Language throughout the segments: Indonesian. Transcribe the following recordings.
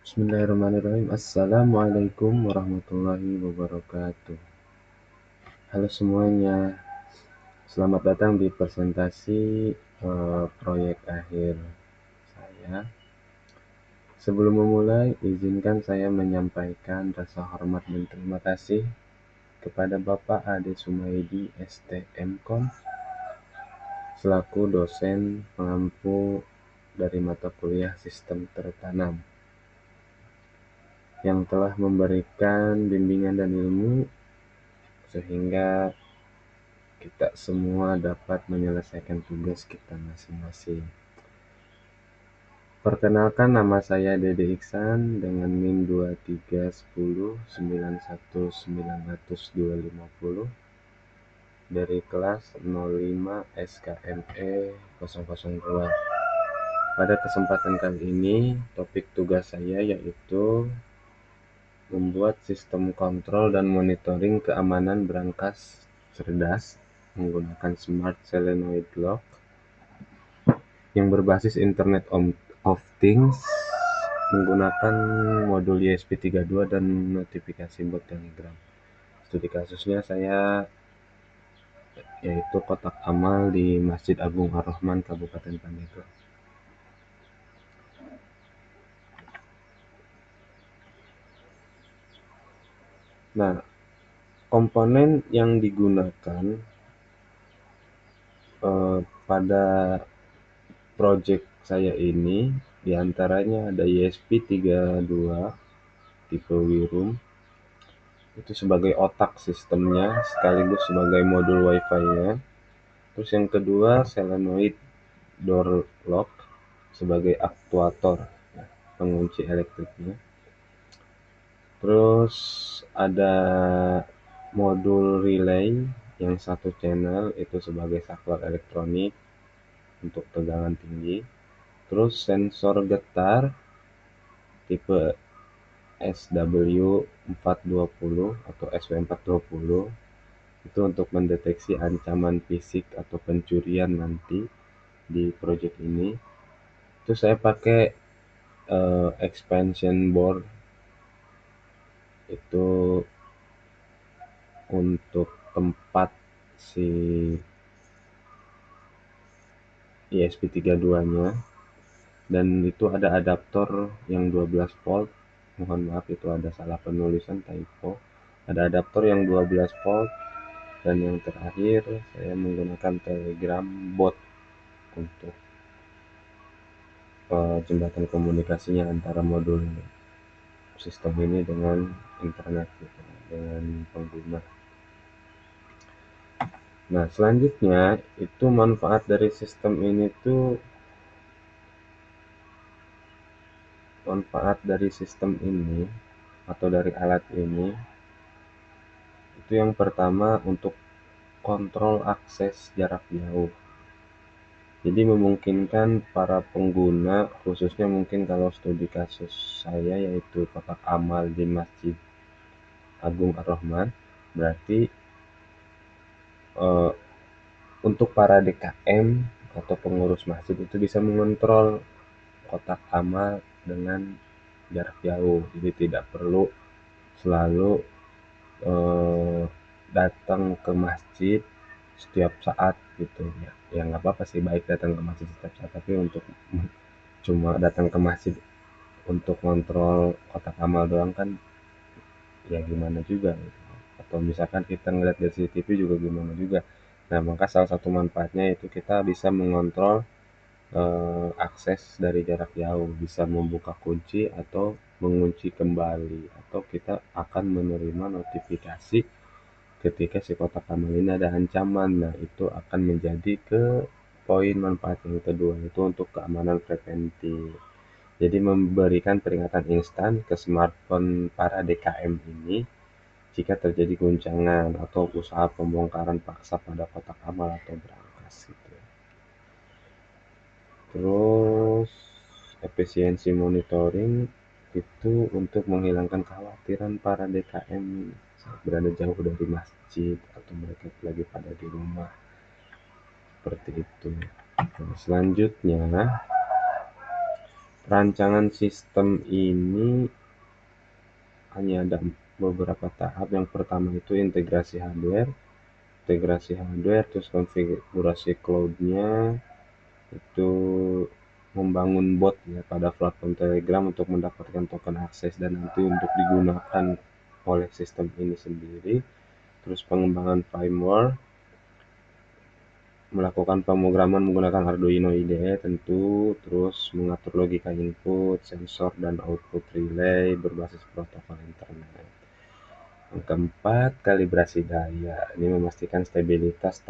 Bismillahirrahmanirrahim. Assalamualaikum warahmatullahi wabarakatuh. Halo semuanya, selamat datang di presentasi proyek akhir saya. Sebelum memulai, izinkan saya menyampaikan rasa hormat dan terima kasih kepada Bapak Ade Sumaidi STMKom selaku dosen pengampu dari mata kuliah Sistem Tertanam yang telah memberikan bimbingan dan ilmu sehingga kita semua dapat menyelesaikan tugas kita masing-masing. Perkenalkan, nama saya Dede Iksan dengan NIM 231091900250 dari kelas 05 SKME 002. Pada kesempatan kali ini, topik tugas saya yaitu membuat sistem kontrol dan monitoring keamanan berangkas cerdas menggunakan Smart Solenoid Lock yang berbasis Internet of Things menggunakan modul ESP32 dan notifikasi bot Telegram. Studi kasusnya saya yaitu kotak amal di Masjid Agung Ar-Rahman, Kabupaten Pandeglang. Nah, komponen yang digunakan pada project saya ini diantaranya ada ESP32 tipe Wirum, itu sebagai otak sistemnya sekaligus sebagai modul Wi-Fi-nya. Terus yang kedua solenoid door lock sebagai aktuator pengunci elektriknya. Terus ada modul relay yang satu channel itu sebagai saklar elektronik untuk tegangan tinggi. Terus sensor getar tipe SW420 atau SW420 itu untuk mendeteksi ancaman fisik atau pencurian nanti di project ini. Itu saya pakai expansion board itu untuk tempat si ESP32-nya, dan itu ada adaptor yang 12 volt. Mohon maaf itu ada salah penulisan, typo. Ada adaptor yang 12 volt, dan yang terakhir saya menggunakan Telegram bot untuk jembatan komunikasinya antara modul sistem ini dengan internet gitu, dengan pengguna. Nah, selanjutnya itu manfaat dari sistem ini atau dari alat ini itu yang pertama untuk kontrol akses jarak jauh. Jadi memungkinkan para pengguna, khususnya mungkin kalau studi kasus saya yaitu kotak amal di Masjid Agung Ar-Rahman, berarti untuk para DKM atau pengurus masjid itu bisa mengontrol kotak amal dengan jarak jauh. Jadi tidak perlu selalu datang ke masjid setiap saat gitu ya. Ya nggak apa-apa sih, baik datang ke masjid setiap saat, tapi untuk cuma datang ke masjid untuk kontrol kotak amal doang kan ya gimana juga gitu. Atau misalkan kita ngeliat dari CCTV juga gimana juga. Nah, maka salah satu manfaatnya itu kita bisa mengontrol akses dari jarak jauh, bisa membuka kunci atau mengunci kembali, atau kita akan menerima notifikasi ketika si kotak amal ini ada ancaman. Nah, itu akan menjadi ke poin manfaat yang kedua, itu untuk keamanan preventif. Jadi memberikan peringatan instan ke smartphone para DKM ini jika terjadi guncangan atau usaha pembongkaran paksa pada kotak amal atau berangkas gitu. Terus efisiensi monitoring itu untuk menghilangkan kekhawatiran para DKM saat berada jauh dari masjid atau mereka lagi pada di rumah, seperti itu. Nah, selanjutnya Rancangan sistem ini hanya ada beberapa tahap. Yang pertama itu integrasi hardware, terus konfigurasi cloud-nya, itu membangun bot ya pada platform Telegram untuk mendapatkan token akses dan nanti untuk digunakan oleh sistem ini sendiri. Terus pengembangan firmware, melakukan pemrograman menggunakan Arduino IDE tentu, terus mengatur logika input, sensor, dan output relay berbasis protokol internet. Yang keempat, kalibrasi daya. Ini memastikan stabilitas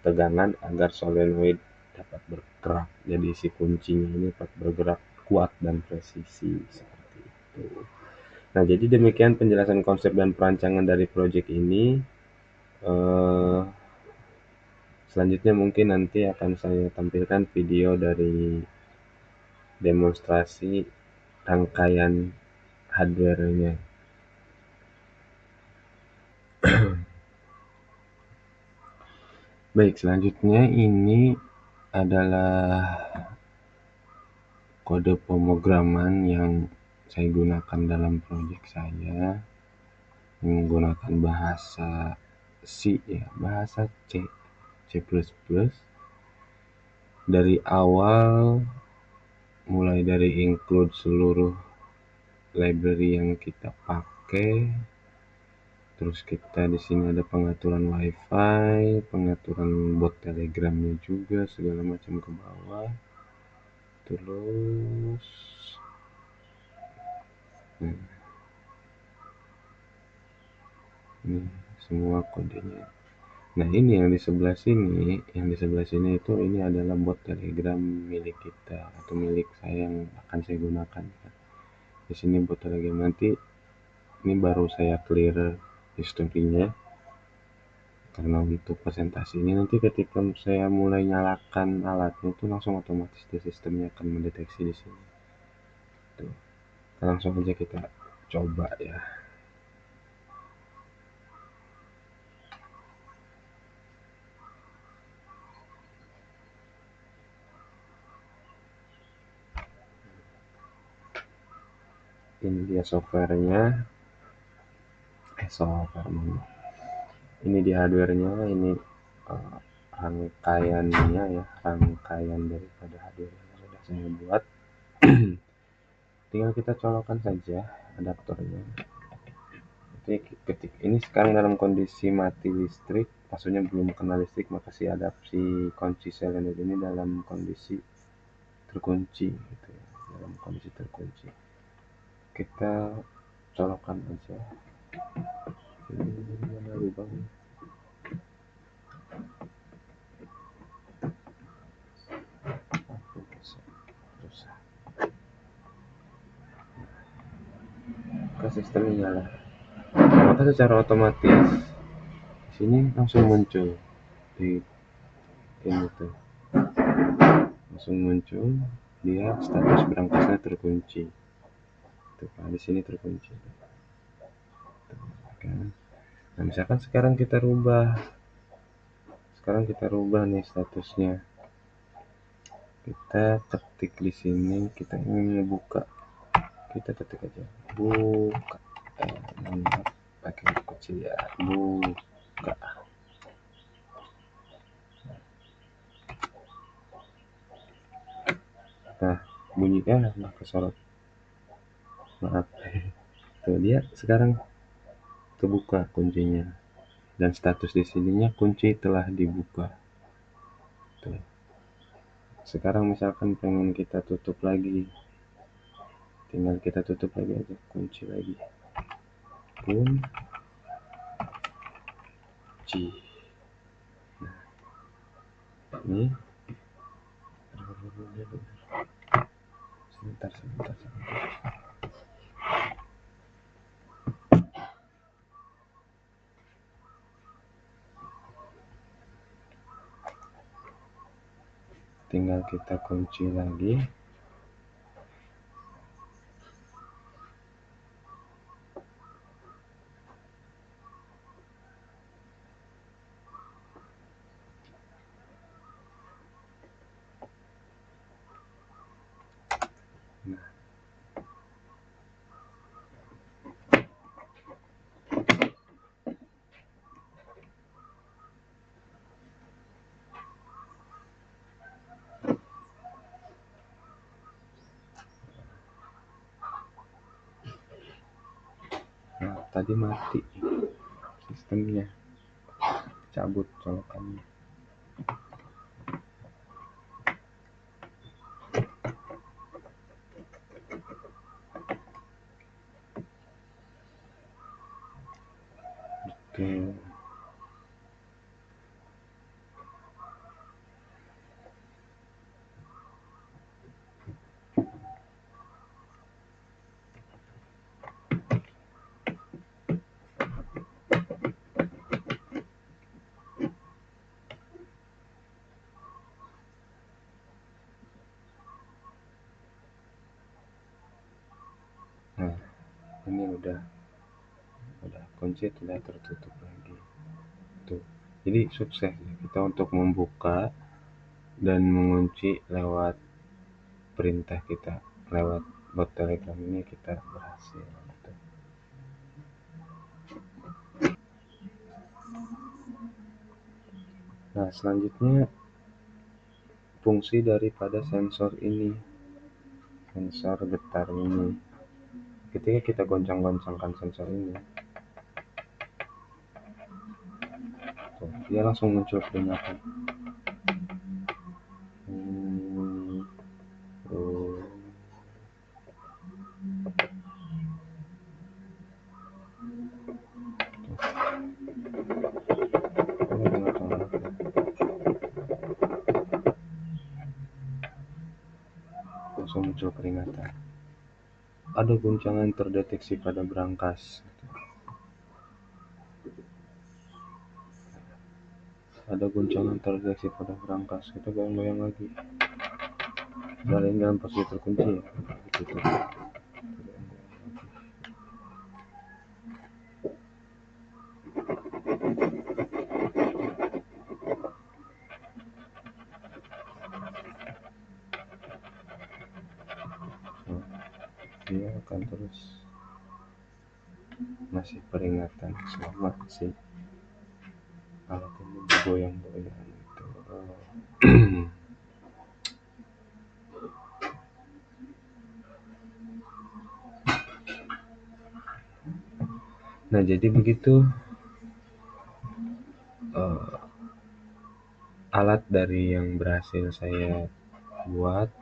tegangan agar solenoid dapat bergerak. Jadi si kuncinya ini dapat bergerak kuat dan presisi seperti itu. Nah, jadi demikian penjelasan konsep dan perancangan dari proyek ini. Selanjutnya mungkin nanti akan saya tampilkan video dari demonstrasi rangkaian hardware-nya. Baik, selanjutnya ini adalah kode pemrograman yang saya gunakan dalam proyek saya, menggunakan bahasa C ya, bahasa C++. Dari awal, mulai dari include seluruh library yang kita pakai, terus kita di sini ada pengaturan wifi, pengaturan bot telegramnya juga, segala macam ke bawah. Terus ini semua kodenya. Nah, ini yang di sebelah sini itu ini adalah bot telegram milik kita atau milik saya yang akan saya gunakan. Di sini bot telegram, nanti ini baru saya clear historinya karena untuk presentasi ini nanti ketika saya mulai nyalakan alatnya itu langsung otomatis di sistemnya akan mendeteksi di sini. Tuh. Langsung aja kita coba ya. Ini dia softwarenya. Ini di hardwarenya, ini rangkaiannya ya, rangkaian daripada hardware yang sudah saya buat. Tinggal kita colokkan saja adaptornya. Ini sekarang dalam kondisi mati listrik, maksudnya belum kena listrik, maka si adapsi kunci solenoid ini dalam kondisi terkunci gitu ya, dalam kondisi terkunci. Kita colokkan aja. Ini mana lubangnya? Ke sistemnya nyala. Maka secara otomatis di sini langsung muncul di ini tuh, langsung muncul dia status berangkasnya terkunci. Tuh, nah di sini terkunci. Tuh, kan. Nah, misalkan sekarang kita rubah nih statusnya. Kita ketik di sini, kita ingin ngebuka, kita ketik aja buka, pakai huruf kecil ya, buka. Nah, bunyinya nggak kesorot, maaf. Tuh, dia sekarang kebuka kuncinya dan status di sininya kunci telah dibuka. Tuh. Sekarang misalkan pengen kita tutup lagi, tinggal kita tutup lagi aja, kunci lagi, kunci. Nah, ini sebentar. Tinggal kita kunci lagi. Nah, tadi mati sistemnya, cabut colokannya. Tuh. Nah, ini udah kunci, tidak tertutup lagi. Tuh. Jadi sukses kita untuk membuka dan mengunci lewat perintah kita, lewat bot Telegram ini kita berhasil gitu. Nah, selanjutnya fungsi daripada sensor ini, sensor getar ini. Ketika kita goncang-goncangkan sensor ini, tuh, dia langsung muncul peringatan. Langsung muncul peringatan. Ada guncangan terdeteksi pada brankas. Ada guncangan terdeteksi pada brankas. Kita goyang-goyang lagi. Jalan pasti terkunci ya. Gitu. Dia akan terus ngasih peringatan selama si alat ini bergoyang-goyang gitu. Nah, jadi begitu alat dari yang berhasil saya buat.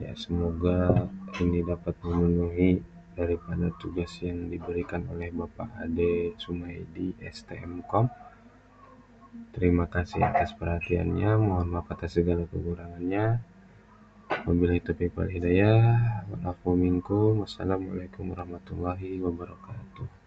Ya, semoga ini dapat memenuhi daripada tugas yang diberikan oleh Bapak Ade Sumaidi STMkom. Terima kasih atas perhatiannya. Mohon maaf atas segala kekurangannya. Wabillahi taufiq wal hidayah. Wa'afu minkum. Wassalamualaikum warahmatullahi wabarakatuh.